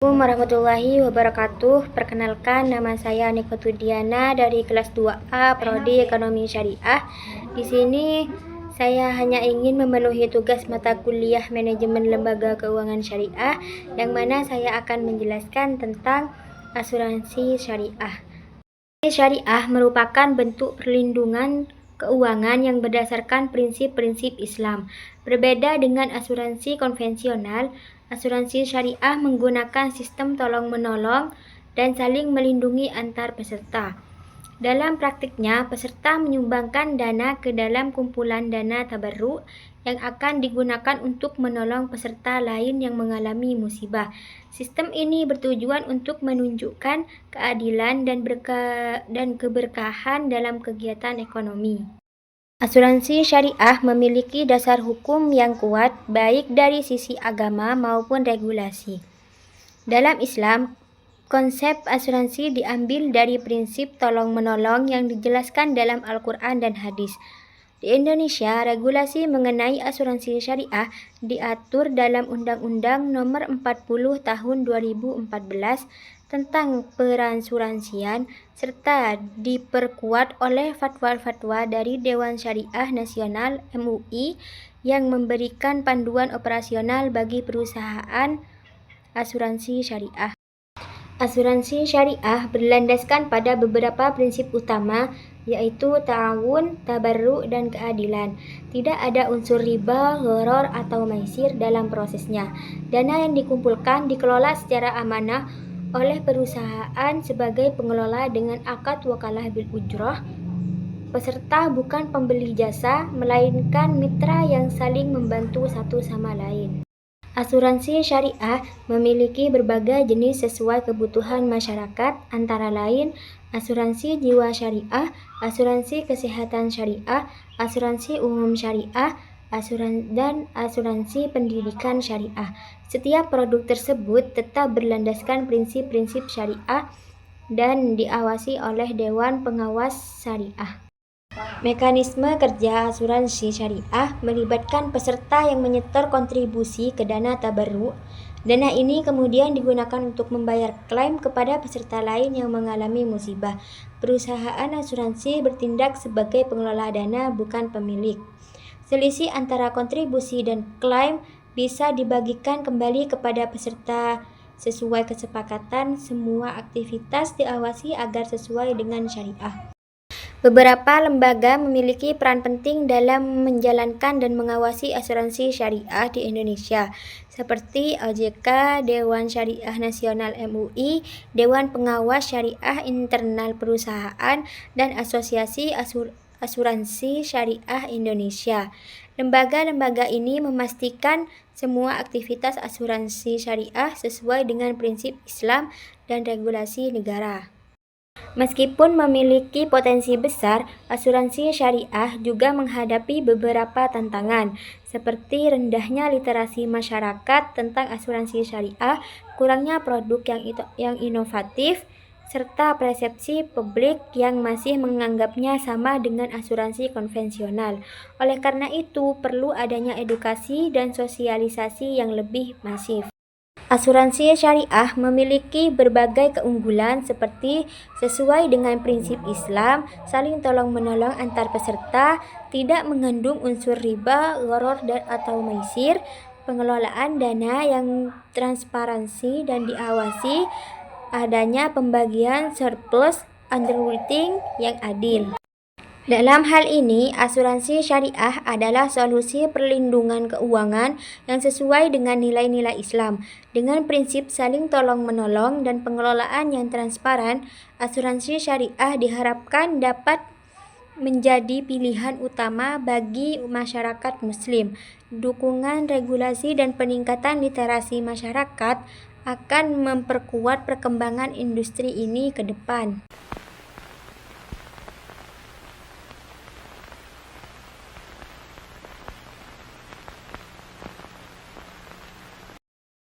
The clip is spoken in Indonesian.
Assalamualaikum warahmatullahi wabarakatuh. Perkenalkan, nama saya Nikotudiana dari kelas 2A Prodi Ekonomi Syariah. Di sini saya hanya ingin memenuhi tugas mata kuliah Manajemen Lembaga Keuangan Syariah, yang mana saya akan menjelaskan tentang asuransi syariah. Syariah merupakan bentuk perlindungan keuangan yang berdasarkan prinsip-prinsip Islam. Berbeda dengan asuransi konvensional, asuransi syariah menggunakan sistem tolong-menolong dan saling melindungi antar peserta. Dalam praktiknya, peserta menyumbangkan dana ke dalam kumpulan dana tabarruk yang akan digunakan untuk menolong peserta lain yang mengalami musibah. Sistem ini bertujuan untuk menunjukkan keadilan dan keberkahan dalam kegiatan ekonomi. Asuransi syariah memiliki dasar hukum yang kuat baik dari sisi agama maupun regulasi. Dalam Islam, konsep asuransi diambil dari prinsip tolong-menolong yang dijelaskan dalam Al-Quran dan hadis. Di Indonesia, regulasi mengenai asuransi syariah diatur dalam Undang-Undang Nomor 40 Tahun 2014 tentang peransuransian, serta diperkuat oleh fatwa-fatwa dari Dewan Syariah Nasional (MUI) yang memberikan panduan operasional bagi perusahaan asuransi syariah. Asuransi syariah berlandaskan pada beberapa prinsip utama, yaitu ta'awun, tabarruk, dan keadilan. Tidak ada unsur riba, gharar, atau maisir dalam prosesnya. Dana yang dikumpulkan dikelola secara amanah oleh perusahaan sebagai pengelola dengan akad wakalah bil ujrah. Peserta bukan pembeli jasa, melainkan mitra yang saling membantu satu sama lain. Asuransi syariah memiliki berbagai jenis sesuai kebutuhan masyarakat, antara lain asuransi jiwa syariah, asuransi kesehatan syariah, asuransi umum syariah, dan asuransi pendidikan syariah. Setiap produk tersebut tetap berlandaskan prinsip-prinsip syariah dan diawasi oleh Dewan Pengawas Syariah. Mekanisme kerja asuransi syariah melibatkan peserta yang menyetor kontribusi ke dana tabarruk. Dana ini kemudian digunakan untuk membayar klaim kepada peserta lain yang mengalami musibah. Perusahaan asuransi bertindak sebagai pengelola dana, bukan pemilik. Selisih antara kontribusi dan klaim bisa dibagikan kembali kepada peserta sesuai kesepakatan. Semua aktivitas diawasi agar sesuai dengan syariah. Beberapa lembaga memiliki peran penting dalam menjalankan dan mengawasi asuransi syariah di Indonesia, seperti OJK, Dewan Syariah Nasional (MUI), Dewan Pengawas Syariah Internal Perusahaan, dan Asosiasi Asuransi Syariah Indonesia. Lembaga-lembaga ini memastikan semua aktivitas asuransi syariah sesuai dengan prinsip Islam dan regulasi negara. Meskipun memiliki potensi besar, asuransi syariah juga menghadapi beberapa tantangan, seperti rendahnya literasi masyarakat tentang asuransi syariah, kurangnya produk yang inovatif, serta persepsi publik yang masih menganggapnya sama dengan asuransi konvensional. Oleh karena itu, perlu adanya edukasi dan sosialisasi yang lebih masif. Asuransi syariah memiliki berbagai keunggulan seperti sesuai dengan prinsip Islam, saling tolong-menolong antar peserta, tidak mengandung unsur riba, gharar, atau maisir, pengelolaan dana yang transparansi dan diawasi, adanya pembagian surplus underwriting yang adil. Dalam hal ini, asuransi syariah adalah solusi perlindungan keuangan yang sesuai dengan nilai-nilai Islam. Dengan prinsip saling tolong-menolong dan pengelolaan yang transparan, asuransi syariah diharapkan dapat menjadi pilihan utama bagi masyarakat Muslim. Dukungan regulasi dan peningkatan literasi masyarakat akan memperkuat perkembangan industri ini ke depan.